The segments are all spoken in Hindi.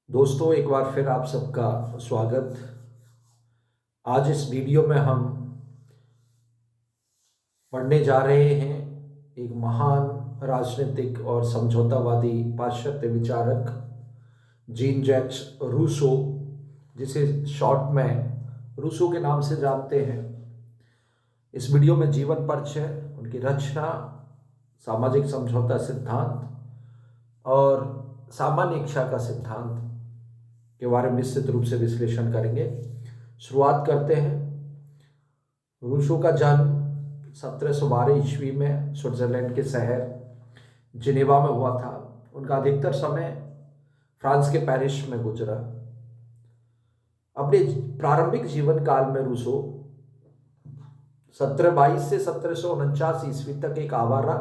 दोस्तों, एक बार फिर आप सबका स्वागत। आज इस वीडियो में हम पढ़ने जा रहे हैं एक महान राजनीतिक और समझौतावादी पाश्चात्य विचारक जीन जैक्स रूसो, जिसे शॉर्ट में रूसो के नाम से जानते हैं। इस वीडियो में जीवन परिचय, उनकी रचना, सामाजिक समझौता सिद्धांत और सामान्य इच्छा का सिद्धांत के बारे में निश्चित रूप से विश्लेषण करेंगे। शुरुआत करते हैं। रूसो का जन्म 1712 ईस्वी में स्विट्जरलैंड के शहर जिनेवा में हुआ था। उनका अधिकतर समय फ्रांस के पेरिस में गुजरा। अपने प्रारंभिक जीवन काल में रूसो 1722 से 1749 ईस्वी तक एक आवारा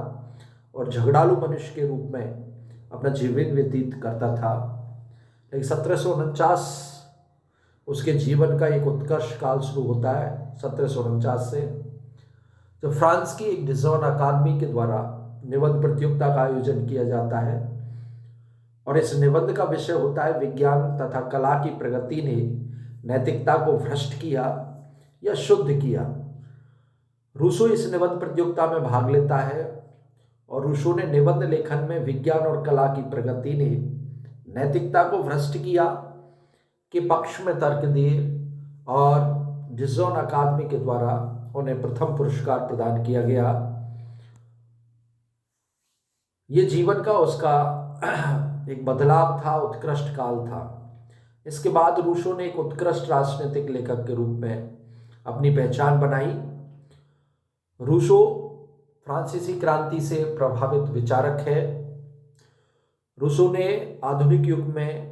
और झगड़ालू मनुष्य के रूप में अपना जीवन व्यतीत करता था। लेकिन 1749 उसके जीवन का एक उत्कर्ष काल शुरू होता है। 1749 से जब फ्रांस की एक डिजॉन अकादमी के द्वारा निबंध प्रतियोगिता का आयोजन किया जाता है और इस निबंध का विषय होता है विज्ञान तथा कला की प्रगति ने नैतिकता को भ्रष्ट किया या शुद्ध किया। रूसो इस निबंध प्रतियोगिता में भाग लेता है और रूसो ने निबंध लेखन में विज्ञान और कला की प्रगति ने नैतिकता को भ्रष्ट किया के पक्ष में तर्क दिए और डिजॉन अकादमी के द्वारा उन्हें प्रथम पुरस्कार प्रदान किया गया। ये जीवन का उसका एक बदलाव था, उत्कृष्ट काल था। इसके बाद रूसो ने एक उत्कृष्ट राजनीतिक लेखक के रूप में अपनी पहचान बनाई। रूसो फ्रांसीसी क्रांति से प्रभावित विचारक है। रूसो ने आधुनिक युग में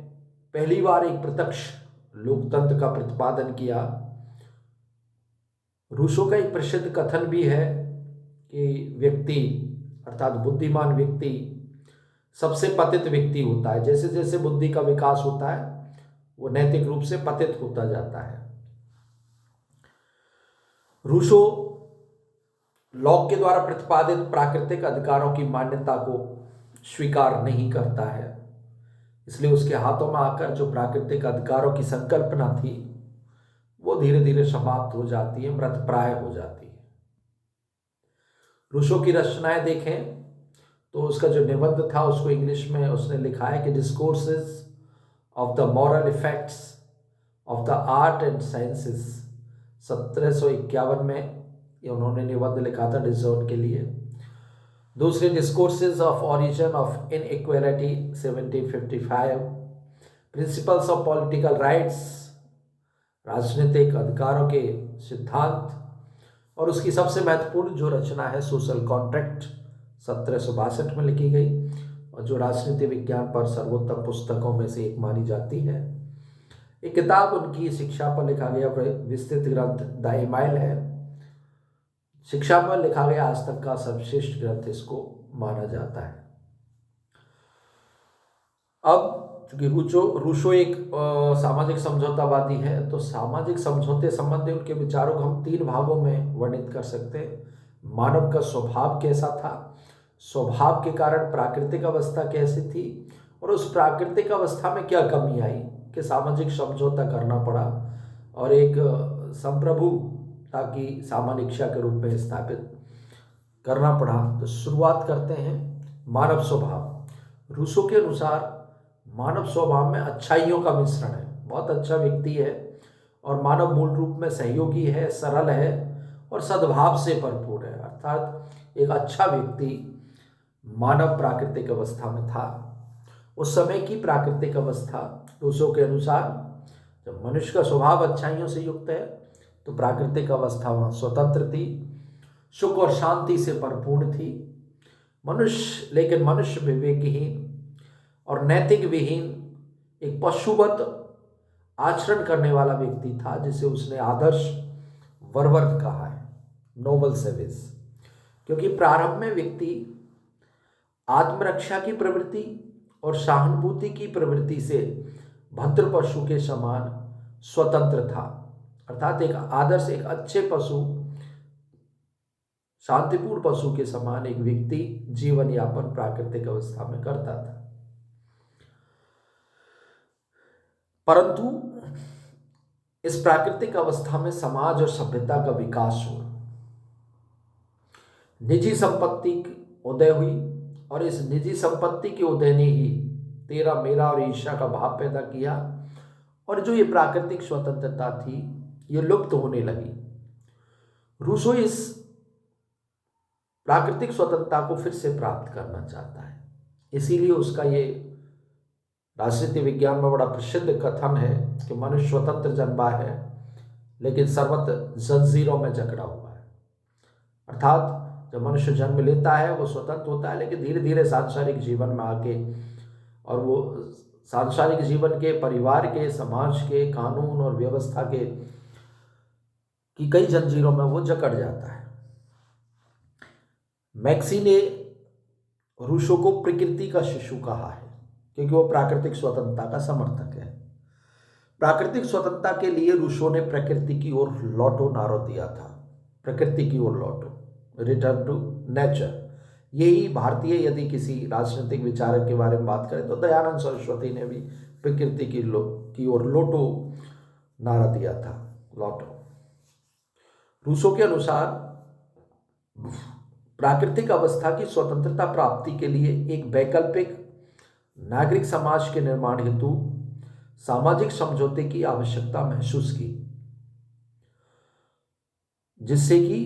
पहली बार एक प्रत्यक्ष लोकतंत्र का प्रतिपादन किया। रूसो का एक प्रसिद्ध कथन भी है कि व्यक्ति अर्थात बुद्धिमान व्यक्ति सबसे पतित व्यक्ति होता है। जैसे जैसे बुद्धि का विकास होता है वो नैतिक रूप से पतित होता जाता है। रूसो लॉक के द्वारा प्रतिपादित प्राकृतिक अधिकारों की मान्यता को स्वीकार नहीं करता है। इसलिए उसके हाथों में आकर जो प्राकृतिक अधिकारों की संकल्पना थी वो धीरे धीरे समाप्त हो जाती है, मृतप्राय हो जाती है। रूसो की रचनाएं देखें तो उसका जो निबंध था उसको इंग्लिश में उसने लिखा है कि discourses of the moral effects of the art and sciences. 1751 में ये उन्होंने निबंध लिखा था डिजॉन के लिए। दूसरे discourses of origin of inequality 1755। Principles of political rights, राजनीतिक अधिकारों के सिद्धांत। और उसकी सबसे महत्वपूर्ण जो रचना है सोशल कॉन्ट्रैक्ट 1762 में लिखी गई और जो राजनीति विज्ञान पर सर्वोत्तम पुस्तकों में से एक मानी जाती है। एक किताब उनकी शिक्षा पर लिखा गया विस्तृत ग्रंथ द एमाइल है। शिक्षा पर लिखा गया आज तक का सर्वश्रेष्ठ ग्रंथ इसको माना जाता है। अब चूंकि रूसो एक सामाजिक समझौतावादी है तो सामाजिक समझौते संबंधी उनके विचारों को हम तीन भागों में वर्णित कर सकते हैं। मानव का स्वभाव कैसा था, स्वभाव के कारण प्राकृतिक अवस्था कैसी थी और उस प्राकृतिक अवस्था में क्या कमी आई कि सामाजिक समझौता करना पड़ा और एक संप्रभुता की सामान्य इच्छा के रूप में स्थापित करना पड़ा। तो शुरुआत करते हैं मानव स्वभाव। रूसो के अनुसार मानव स्वभाव में अच्छाइयों का मिश्रण है। बहुत अच्छा व्यक्ति है और मानव मूल रूप में सहयोगी है, सरल है और सद्भाव से भरपूर है। अर्थात एक अच्छा व्यक्ति मानव प्राकृतिक अवस्था में था। उस समय की प्राकृतिक अवस्था रूसो के अनुसार जब मनुष्य का स्वभाव अच्छाइयों से युक्त है तो प्राकृतिक अवस्था वहाँ स्वतंत्र थी, सुख और शांति से परिपूर्ण थी। लेकिन मनुष्य विवेकहीन और नैतिक विहीन एक पशुवत आचरण करने वाला व्यक्ति था जिसे उसने आदर्श वरवर्ग कहा है, नोबल सेविस। क्योंकि प्रारंभ में व्यक्ति आत्मरक्षा की प्रवृत्ति और सहानुभूति की प्रवृत्ति से भद्र पशु के समान स्वतंत्र था। अर्थात एक आदर्श, एक अच्छे पशु, शांतिपूर्ण पशु के समान एक व्यक्ति जीवन यापन प्राकृतिक अवस्था में करता था। परंतु इस प्राकृतिक अवस्था में समाज और सभ्यता का विकास हुआ, निजी संपत्ति की उदय हुई, और इस निजी संपत्ति के उदय ने ही तेरा मेरा और ईर्ष्या का भाव पैदा किया, और जो ये प्राकृतिक स्वतंत्रता थी ये लुप्त होने लगी। रूसो इस प्राकृतिक स्वतंत्रता को फिर से प्राप्त करना चाहता है, इसीलिए उसका ये राजनीति विज्ञान में बड़ा प्रसिद्ध कथन है कि मनुष्य स्वतंत्र जन्मा है लेकिन सर्वत्र जंजीरों में जकड़ा हुआ है। अर्थात जब मनुष्य जन्म लेता है वो स्वतंत्र होता है, लेकिन धीरे धीरे सांसारिक जीवन में आके, और वो सांसारिक जीवन के, परिवार के, समाज के, कानून और व्यवस्था के की कई जंजीरों में वो जकड़ जाता है। मैक्सी ने रूसो को प्रकृति का शिशु कहा है क्योंकि वो प्राकृतिक स्वतंत्रता का समर्थक है। प्राकृतिक स्वतंत्रता के लिए रूसो ने प्रकृति की ओर लौटो नारा दिया था। प्रकृति की ओर लौटो, रिटर्न टू नेचर। यही भारतीय यदि किसी राजनीतिक विचारक के बारे में बात करें तो दयानंद सरस्वती ने भी प्रकृति की ओर लौटो नारा दिया था, लौटो। रूसो के अनुसार प्राकृतिक अवस्था की स्वतंत्रता प्राप्ति के लिए एक वैकल्पिक नागरिक समाज के निर्माण हेतु सामाजिक समझौते की आवश्यकता महसूस की, जिससे कि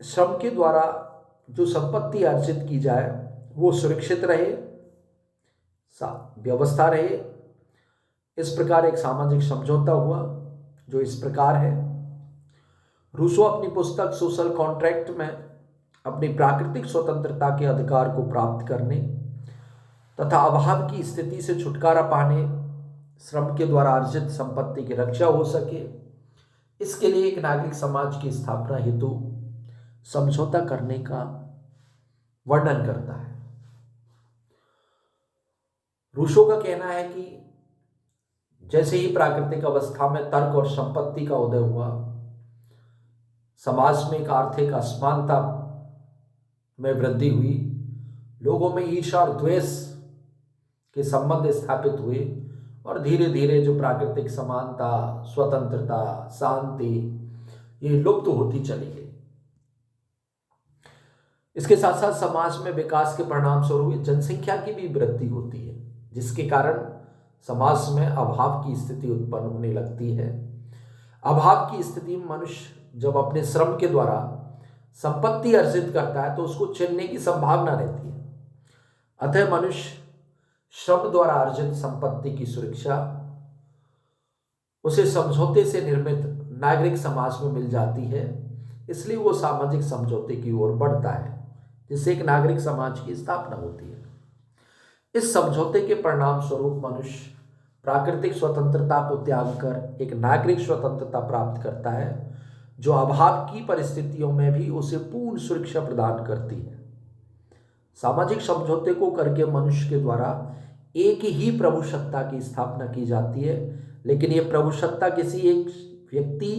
श्रम के द्वारा जो संपत्ति अर्जित की जाए वो सुरक्षित रहे, व्यवस्था रहे। इस प्रकार एक सामाजिक समझौता हुआ जो इस प्रकार है। रूसो अपनी पुस्तक सोशल कॉन्ट्रैक्ट में अपनी प्राकृतिक स्वतंत्रता के अधिकार को प्राप्त करने तथा अभाव की स्थिति से छुटकारा पाने, श्रम के द्वारा अर्जित संपत्ति की रक्षा हो सके, इसके लिए एक नागरिक समाज की स्थापना हेतु समझौता करने का वर्णन करता है। रूसो का कहना है कि जैसे ही प्राकृतिक अवस्था में तर्क और संपत्ति का उदय हुआ, समाज में एक आर्थिक असमानता में वृद्धि हुई, लोगों में ईर्ष्या और द्वेष के संबंध स्थापित हुए, और धीरे धीरे जो प्राकृतिक समानता, स्वतंत्रता, शांति ये लुप्त होती चली गई। इसके साथ साथ समाज में विकास के परिणाम स्वरूप जनसंख्या की भी वृद्धि होती है, जिसके कारण समाज में अभाव की स्थिति उत्पन्न होने लगती है। अभाव की स्थिति में मनुष्य जब अपने श्रम के द्वारा संपत्ति अर्जित करता है तो उसको छीनने की संभावना रहती है। अतः मनुष्य श्रम द्वारा अर्जित संपत्ति की सुरक्षा उसे समझौते से निर्मित नागरिक समाज में मिल जाती है, इसलिए वो सामाजिक समझौते की ओर बढ़ता है, जिससे एक नागरिक समाज की स्थापना होती है। इस समझौते के परिणाम स्वरूप मनुष्य प्राकृतिक स्वतंत्रता को त्याग कर एक नागरिक स्वतंत्रता प्राप्त करता है, जो अभाव की परिस्थितियों में भी उसे पूर्ण सुरक्षा प्रदान करती है। सामाजिक समझौते को करके मनुष्य के द्वारा एक ही प्रभुसत्ता की स्थापना की जाती है, लेकिन यह प्रभुसत्ता किसी एक व्यक्ति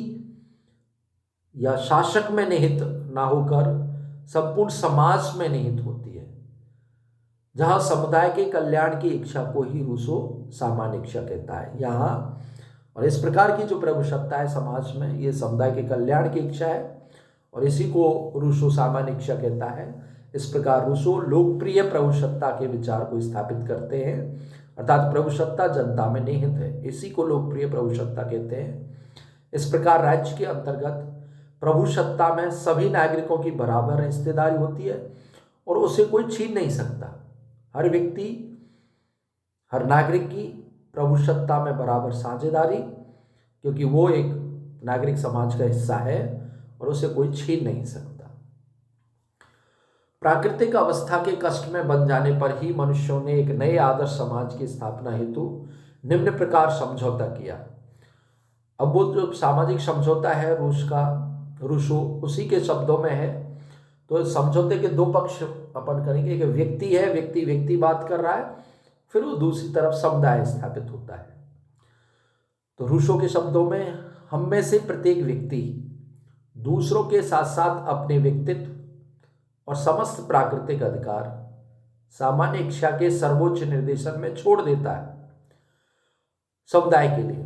या शासक में निहित ना होकर संपूर्ण समाज में निहित होती है, जहां समुदाय के कल्याण की इच्छा को ही रूसो सामान्य इच्छा कहता है। यहाँ और इस प्रकार की जो प्रभुसत्ता है समाज में, ये समुदाय के कल्याण की इच्छा है, और इसी को रूसो सामान्य इच्छा कहता है। इस प्रकार रूसो लोकप्रिय प्रभुसत्ता के विचार को स्थापित करते हैं, अर्थात प्रभुसत्ता जनता में निहित है, इसी को लोकप्रिय प्रभुसत्ता कहते हैं। इस प्रकार राज्य के अंतर्गत प्रभुसत्ता में सभी नागरिकों की बराबर हिस्सेदारी होती है और उसे कोई छीन नहीं सकता। हर व्यक्ति, हर नागरिक की प्रभुसत्ता में बराबर साझेदारी, क्योंकि वो एक नागरिक समाज का हिस्सा है और उसे कोई छीन नहीं सकता। प्राकृतिक अवस्था के कष्ट में बन जाने पर ही मनुष्यों ने एक नए आदर्श समाज की स्थापना हेतु निम्न प्रकार समझौता किया। अब वो जो सामाजिक समझौता है रूसो उसी के शब्दों में है। तो समझौते के दो पक्ष अपन करेंगे। एक व्यक्ति है, व्यक्ति बात कर रहा है, फिर वो दूसरी तरफ समुदाय स्थापित होता है। तो रूसो के शब्दों में, हम में से प्रत्येक व्यक्ति दूसरों के साथ साथ अपने व्यक्तित्व और समस्त प्राकृतिक अधिकार सामान्य इच्छा के सर्वोच्च निर्देशन में छोड़ देता है। समुदाय के लिए,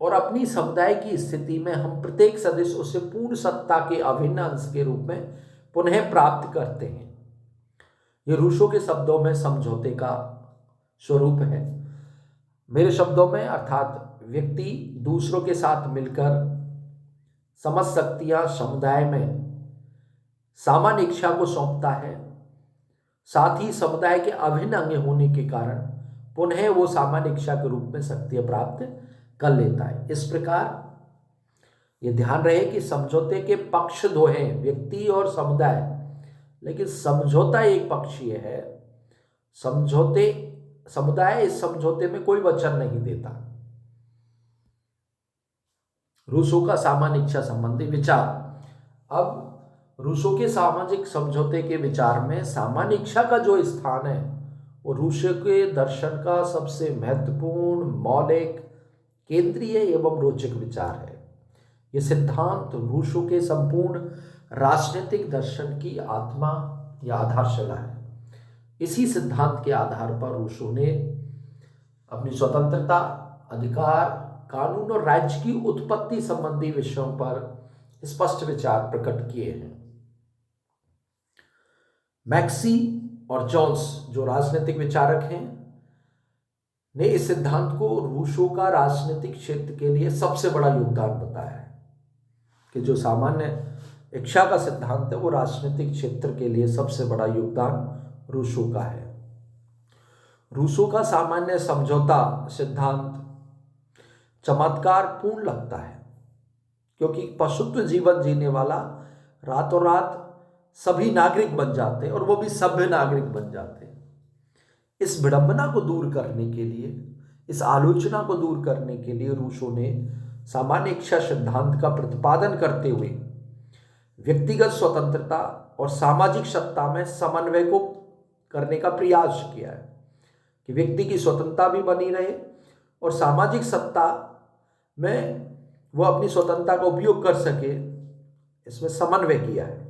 और अपनी समुदाय की स्थिति में हम प्रत्येक सदस्य उसे पूर्ण सत्ता के अभिन्न अंश के रूप में पुनः प्राप्त करते हैं। ये रूसो के शब्दों में समझौते का स्वरूप है। मेरे शब्दों में अर्थात व्यक्ति दूसरों के साथ मिलकर समझ शक्तियां समुदाय में सामान्य इच्छा को सौंपता है, साथ ही समुदाय के अभिन्न अंग होने के कारण पुनः वो सामान्य इच्छा के रूप में शक्तियां प्राप्त कर लेता है। इस प्रकार ये ध्यान रहे कि समझौते के पक्ष दो हैं, व्यक्ति और समुदाय, लेकिन समझौता एक पक्षीय है। समुदाय इस समझौते में कोई वचन नहीं देता। रूसो का सामान्य इच्छा संबंधी विचार। अब रूसो के सामाजिक समझौते के विचार में सामान्य इच्छा का जो स्थान है वो रूसो के दर्शन का सबसे महत्वपूर्ण, मौलिक, केंद्रीय एवं रोचक विचार है। ये सिद्धांत रूसो के संपूर्ण राजनीतिक दर्शन की आत्मा या आधारशिला है। इसी सिद्धांत के आधार पर रूसो ने अपनी स्वतंत्रता, अधिकार, कानून और राज्य की उत्पत्ति संबंधी विषयों पर स्पष्ट विचार प्रकट किए हैं। मैक्सी और जोन्स, जो राजनीतिक विचारक हैं, ने इस सिद्धांत को रूसो का राजनीतिक क्षेत्र के लिए सबसे बड़ा योगदान बताया है कि जो सामान्य इच्छा का सिद्धांत है वो राजनीतिक क्षेत्र के लिए सबसे बड़ा योगदान रूसो का है। रूसो का सामान्य समझौता सिद्धांत चमत्कार पूर्ण लगता है, क्योंकि पशुत्व जीवन जीने वाला रातों रात सभी नागरिक बन जाते हैं और वो भी सभ्य नागरिक बन जाते हैं। इस विडंबना को दूर करने के लिए, इस आलोचना को दूर करने के लिए रूसो ने सामान्य इच्छा सिद्धांत का प्रतिपादन करते हुए व्यक्तिगत स्वतंत्रता और सामाजिक सत्ता में समन्वय को करने का प्रयास किया है कि व्यक्ति की स्वतंत्रता भी बनी रहे और सामाजिक सत्ता में वो अपनी स्वतंत्रता का उपयोग कर सके, इसमें समन्वय किया है।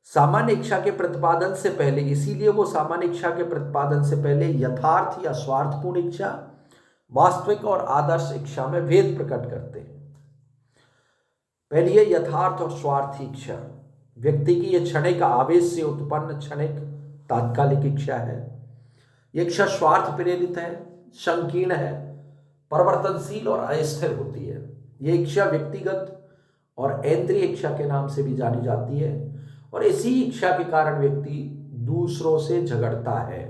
सामान्य इच्छा के प्रतिपादन से पहले, इसीलिए वो सामान्य इच्छा के प्रतिपादन से पहले यथार्थ या स्वार्थपूर्ण इच्छा, वास्तविक और आदर्श इच्छा में भेद प्रकट करते हैं। पहली है यथार्थ और स्वार्थी इच्छा। व्यक्ति की यह क्षणिक आवेश से उत्पन्न क्षणिक तात्कालिक इच्छा है। यह इच्छा स्वार्थ प्रेरित है, संकीर्ण है, परिवर्तनशील और अस्थिर होती है। यह इच्छा व्यक्तिगत और इंद्रिय इच्छा के नाम से भी जानी जाती है और इसी इच्छा के कारण व्यक्ति दूसरों से झगड़ता है।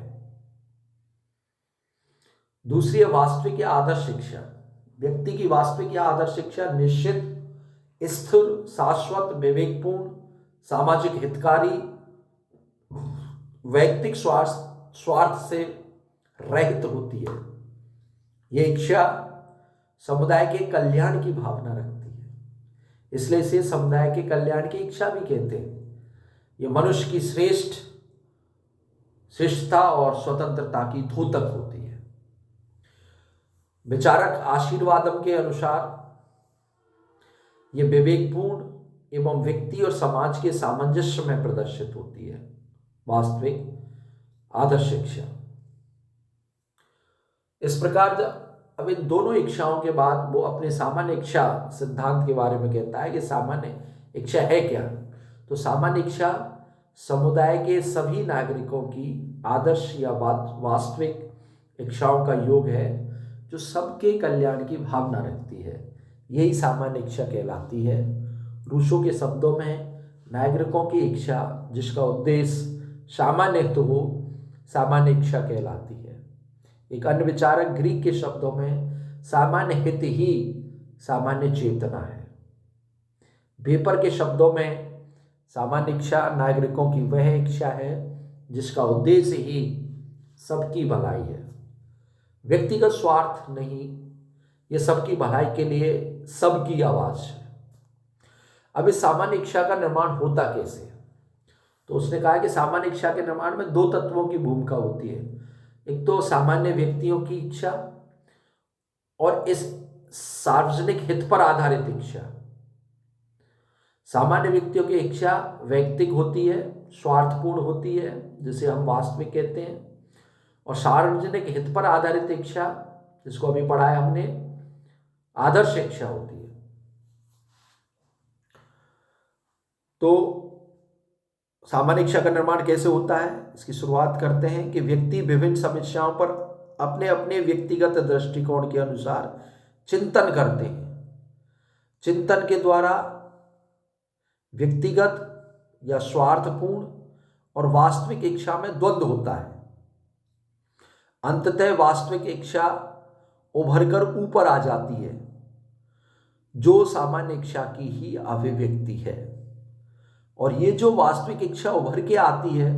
दूसरी है वास्तविक या आदर्श इच्छा। व्यक्ति की वास्तविक या आदर्श इच्छा निश्चित, स्थिर, शाश्वत, विवेकपूर्ण, सामाजिक हितकारी, वैयक्तिक स्वार्थ से रहित होती है। यह इच्छा समुदाय के कल्याण की भावना रखती है, इसलिए इसे समुदाय के कल्याण की इच्छा भी कहते हैं। यह मनुष्य की श्रेष्ठता और स्वतंत्रता की द्योतक होती है। विचारक आशीर्वादम के अनुसार यह विवेकपूर्ण एवं व्यक्ति और समाज के सामंजस्य में प्रदर्शित होती है। वास्तविक आदर्श इच्छा। इस प्रकार अब इन दोनों इच्छाओं के बाद वो अपने सामान्य इच्छा सिद्धांत के बारे में कहता है कि सामान्य इच्छा है क्या। तो सामान्य इच्छा समुदाय के सभी नागरिकों की आदर्श या वास्तविक इच्छाओं का योग है जो सबके कल्याण की भावना रखती है। यही सामान्य इच्छा कहलाती है। रूसो के शब्दों में नागरिकों की इच्छा जिसका उद्देश्य सामान्य हित हो, सामान्य इच्छा कहलाती है। एक अन्य विचारक ग्रीक के शब्दों में सामान्य हित ही सामान्य चेतना है। वेपर के शब्दों में सामान्य इच्छा नागरिकों की वह इच्छा है जिसका उद्देश्य ही सबकी भलाई है, व्यक्तिगत स्वार्थ नहीं। ये सबकी भलाई के लिए सबकी आवाज है। अब इस सामान्य इच्छा का निर्माण होता कैसे? तो उसने कहा कि सामान्य इच्छा के निर्माण में दो तत्वों की भूमिका होती है। एक तो सामान्य व्यक्तियों की इच्छा और इस सार्वजनिक हित पर आधारित इच्छा। सामान्य व्यक्तियों की इच्छा वैयक्तिक होती है, स्वार्थपूर्ण होती है, जिसे हम वास्तविक कहते हैं, और सार्वजनिक हित पर आधारित इच्छा जिसको अभी पढ़ा है हमने, आदर्श इच्छा होती है। तो सामान्य इच्छा का निर्माण कैसे होता है, इसकी शुरुआत करते हैं कि व्यक्ति विभिन्न समस्याओं पर अपने अपने व्यक्तिगत दृष्टिकोण के अनुसार चिंतन करते हैं। चिंतन के द्वारा व्यक्तिगत या स्वार्थपूर्ण और वास्तविक इच्छा में द्वंद्व होता है। अंततः वास्तविक इच्छा उभरकर ऊपर आ जाती है, जो सामान्य इच्छा की ही अभिव्यक्ति है। और ये जो वास्तविक इच्छा उभर के आती है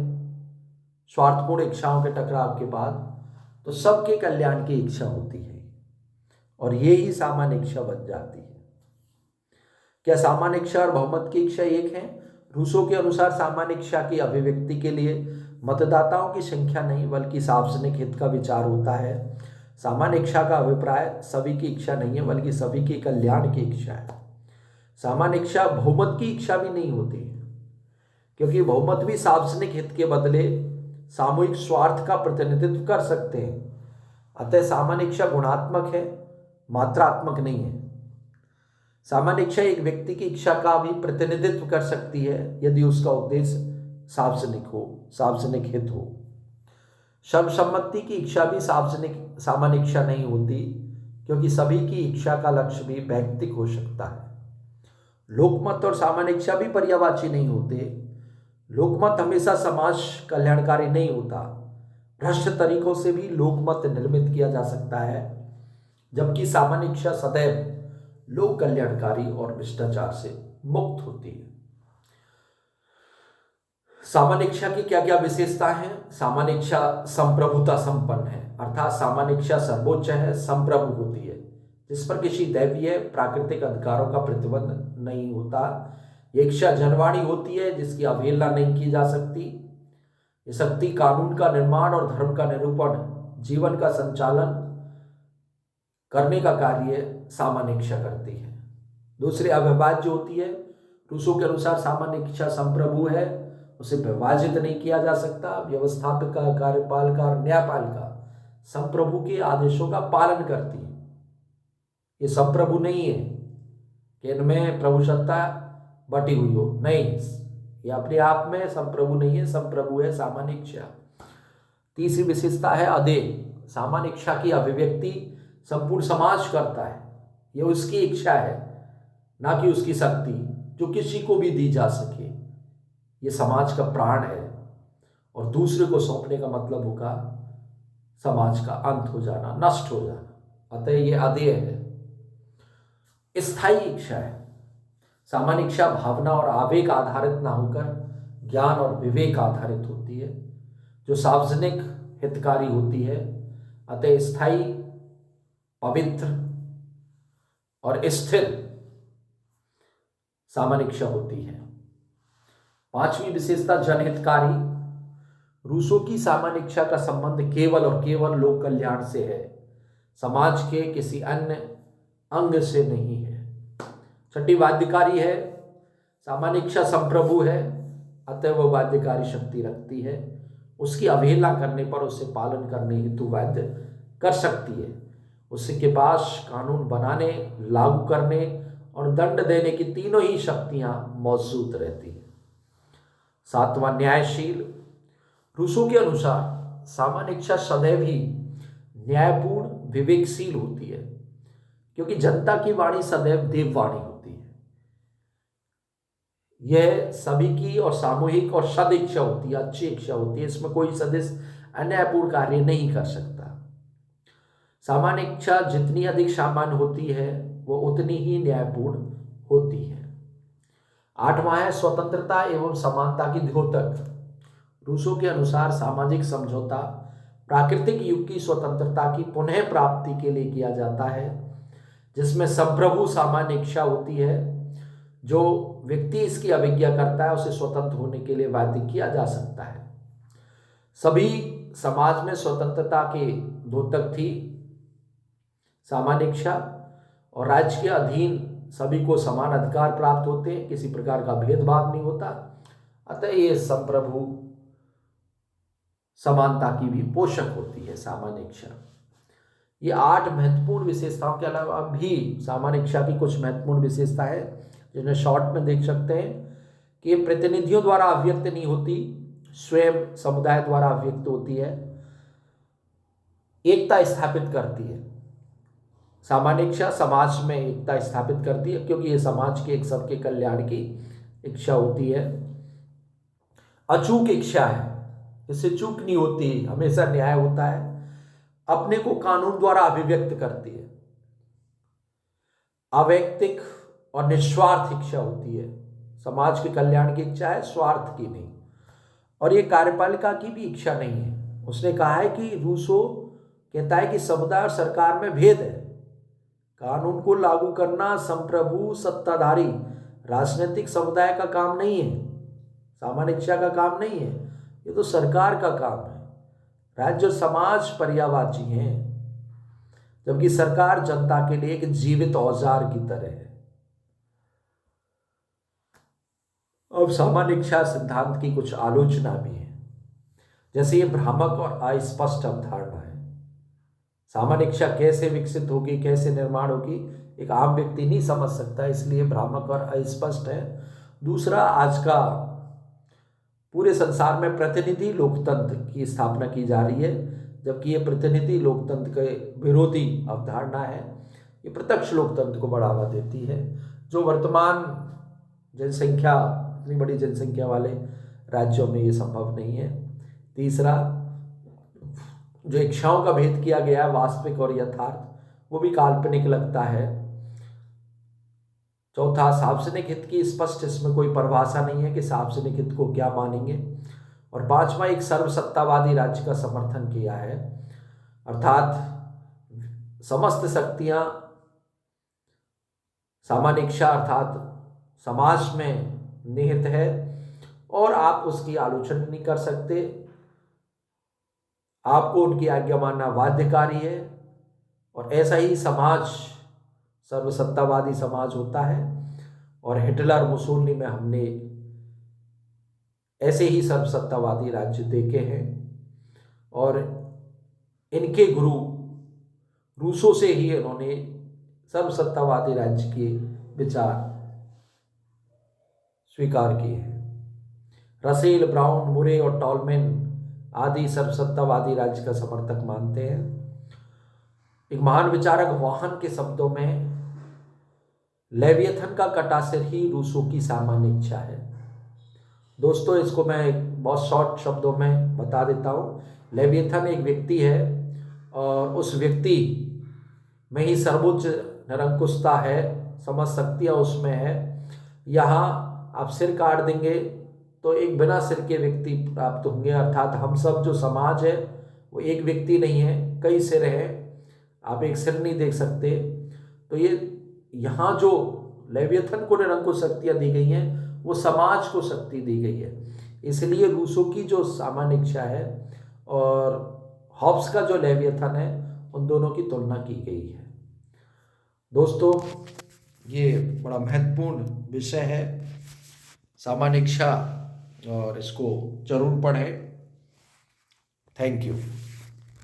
स्वार्थपूर्ण इच्छाओं के टकराव के बाद, तो सबके कल्याण की इच्छा होती है और ये ही सामान्य इच्छा बन जाती है। क्या सामान्य इच्छा और बहुमत की इच्छा एक है? रूसो के अनुसार सामान्य इच्छा की अभिव्यक्ति के लिए मतदाताओं की संख्या नहीं बल्कि सार्वजनिक हित का विचार होता है। सामान्य इच्छा का अभिप्राय सभी की इच्छा नहीं है बल्कि सभी के कल्याण की इच्छा है। सामान्य इच्छा बहुमत की इच्छा भी नहीं होती है, क्योंकि बहुमत भी सार्वजनिक हित के बदले सामूहिक स्वार्थ का प्रतिनिधित्व कर सकते हैं। अतः सामान्य इच्छा गुणात्मक है, मात्रात्मक नहीं है। सामान्य इच्छा एक व्यक्ति की इच्छा का भी प्रतिनिधित्व कर सकती है यदि उसका उद्देश्य सार्वजनिक हित हो। सर्वसम्मति की इच्छा भी सामान्य इच्छा नहीं होती, क्योंकि सभी की इच्छा का लक्ष्य भी वैयक्तिक हो सकता है। लोकमत और सामान्य इच्छा भी पर्यायवाची नहीं होते। लोकमत हमेशा समाज कल्याणकारी नहीं होता। भ्रष्ट तरीकों से भी लोकमत निर्मित किया जा सकता है, जबकि सामान्य इच्छा सदैव लोक कल्याणकारी और भ्रष्टाचार से मुक्त होती है। सामान्य इच्छा की क्या क्या विशेषताएं हैं? सामान्य इच्छा संप्रभुता संपन्न है, अर्थात सामान्य इच्छा सर्वोच्च है, संप्रभु होती है, जिस पर किसी दैवीय प्राकृतिक अधिकारों का प्रतिबंध नहीं होता। ये इच्छा जनवाणी होती है, जिसकी अवहेलना नहीं की जा सकती। ये शक्ति कानून का निर्माण और धर्म का निरूपण, जीवन का संचालन करने का कार्य सामान्य इच्छा करती है। दूसरी अविभाज्य होती है। रूसो के अनुसार सामान्य इच्छा संप्रभु है, उसे विभाजित नहीं किया जा सकता। व्यवस्थापिका, कार्यपालिका और न्यायपालिका संप्रभु के आदेशों का पालन करती है। ये संप्रभु नहीं है कि इनमें प्रभु सत्ता बटी हुई हो, नहीं, ये अपने आप में संप्रभु नहीं है, संप्रभु है सामान्य इच्छा। तीसरी विशेषता है अदेय। सामान्य इच्छा की अभिव्यक्ति संपूर्ण समाज करता है। यह उसकी इच्छा है, ना कि उसकी शक्ति जो किसी को भी दी जा सके। ये समाज का प्राण है और दूसरे को सौंपने का मतलब होगा समाज का अंत हो जाना, नष्ट हो जाना। अतः ये अदेय है। स्थायी इच्छा है। सामान्य इच्छा भावना और आवेग आधारित ना होकर ज्ञान और विवेक आधारित होती है, जो सार्वजनिक हितकारी होती है। अतः स्थायी, पवित्र और स्थिर सामान्य इच्छा होती है। पांचवी विशेषता जनहितकारी। रूसो की सामान्य इच्छा का संबंध केवल और केवल लोक कल्याण से है, समाज के किसी अन्य अंग से नहीं है। छठी बाध्यकारी है। सामान्य इच्छा संप्रभु है, अतः वह बाध्यकारी शक्ति रखती है। उसकी अवहेलना करने पर उसे पालन करने हेतु बाध्य कर सकती है। उसके पास कानून बनाने, लागू करने और दंड देने की तीनों ही शक्तियां मौजूद रहती हैं। सातवां न्यायशील। रूसो के अनुसार सामान्य इच्छा सदैव ही न्यायपूर्ण, विवेकशील होती है, क्योंकि जनता की वाणी सदैव देववाणी होती है। यह सभी की और सामूहिक और सद इच्छा होती है, अच्छी इच्छा होती है। इसमें कोई सदस्य अन्यायपूर्ण कार्य नहीं कर सकता। सामान्य इच्छा जितनी अधिक सामान्य होती है, वो उतनी ही न्यायपूर्ण होती है। आठवां है स्वतंत्रता एवं समानता की द्योतक। रूसो के अनुसार सामाजिक समझौता प्राकृतिक युग की स्वतंत्रता की पुनः प्राप्ति के लिए किया जाता है, जिसमें संप्रभु सामान्य इच्छा होती है। जो व्यक्ति इसकी अवज्ञा करता है, उसे स्वतंत्र होने के लिए बाध्य किया जा सकता है। सभी समाज में स्वतंत्रता के द्योतक थी सामान्य इच्छा, और राज्य के अधीन सभी को समान अधिकार प्राप्त होते हैं, किसी प्रकार का भेदभाव नहीं होता। अतः ये संप्रभु समानता की भी पोषक होती है सामान्य इच्छा। ये 8 महत्वपूर्ण विशेषताओं के अलावा भी सामान्य इच्छा की कुछ महत्वपूर्ण विशेषता है जिन्हें शॉर्ट में देख सकते हैं कि ये प्रतिनिधियों द्वारा अभिव्यक्त नहीं होती, स्वयं समुदाय द्वारा अभिव्यक्त होती है, एकता स्थापित करती है। सामान्य इच्छा समाज में एकता स्थापित करती है क्योंकि ये समाज के एक सबके कल्याण की इच्छा होती है। अचूक इच्छा है, इससे चूक नहीं होती, हमेशा न्याय होता है। अपने को कानून द्वारा अभिव्यक्त करती है। अवैयक्तिक और निस्वार्थ इच्छा होती है, समाज के कल्याण की इच्छा है, स्वार्थ की नहीं। और ये कार्यपालिका की भी इच्छा नहीं है। उसने कहा है कि रूसो कहता है कि समुदाय और सरकार में भेद है। कानून को लागू करना संप्रभु सत्ताधारी राजनीतिक समुदाय का काम नहीं है, सामान्य इच्छा का काम नहीं है, ये तो सरकार का काम है। राज्य और समाज पर्यायवाची हैं, जबकि सरकार जनता के लिए एक जीवित औजार की तरह है। अब सामान्य इच्छा सिद्धांत की कुछ आलोचना भी है, जैसे ये भ्रामक और अस्पष्ट अवधारणा है। सामान्य इच्छा कैसे विकसित होगी, कैसे निर्माण होगी, एक आम व्यक्ति नहीं समझ सकता, इसलिए भ्रामक और अस्पष्ट है। दूसरा, आज का पूरे संसार में प्रतिनिधि लोकतंत्र की स्थापना की जा रही है, जबकि ये प्रतिनिधि लोकतंत्र के विरोधी अवधारणा है। ये प्रत्यक्ष लोकतंत्र को बढ़ावा देती है, जो वर्तमान जनसंख्या, इतनी बड़ी जनसंख्या वाले राज्यों में ये संभव नहीं है। तीसरा, जो इच्छाओं का भेद किया गया है वास्तविक और यथार्थ, वो भी काल्पनिक लगता है। चौथा, सार्वजनिक हित की स्पष्ट इसमें कोई परिभाषा नहीं है कि सार्वजनिक हित को क्या मानेंगे। और पांचवा, एक सर्वसत्तावादी राज्य का समर्थन किया है, अर्थात समस्त शक्तियां सामान्य इच्छा अर्थात समाज में निहित है और आप उसकी आलोचना नहीं कर सकते, आपको उनकी आज्ञा मानना बाध्यकारी है। और ऐसा ही समाज सर्वसत्तावादी समाज होता है, और हिटलर मुसोलिनी में हमने ऐसे ही सर्वसत्तावादी राज्य देखे हैं। और इनके गुरु रूसों से ही इन्होंने सर्वसत्तावादी राज्य के विचार स्वीकार किए हैं। रसेल, ब्राउन, मुरे और टॉलमैन आदि सर्वसत्तावादी राज्य का समर्थक मानते हैं। एक महान विचारक वाहन के शब्दों में लेवियथन का कटा सिर ही रूसों की सामान्य इच्छा है। दोस्तों, इसको मैं बहुत शॉर्ट शब्दों में बता देता हूँ। लेवियथन एक व्यक्ति है और उस व्यक्ति में ही सर्वोच्च निरंकुशता है, समझ शक्तियाँ उसमें है। यहाँ आप सिर काट देंगे तो एक बिना सिर के व्यक्ति प्राप्त होंगे, अर्थात हम सब जो समाज है वो एक व्यक्ति नहीं है, कई सिर हैं, आप एक सिर नहीं देख सकते। तो ये यहाँ जो लेवियथन को निरंकुश शक्तियाँ दी गई हैं वो समाज को शक्ति दी गई है। इसलिए रूसों की जो सामान्य इच्छा है और हॉब्स का जो लेवियथन है, उन दोनों की तुलना की गई है। दोस्तों, ये बड़ा महत्वपूर्ण विषय है सामान्य इच्छा, और इसको जरूर पढ़ें। Thank you.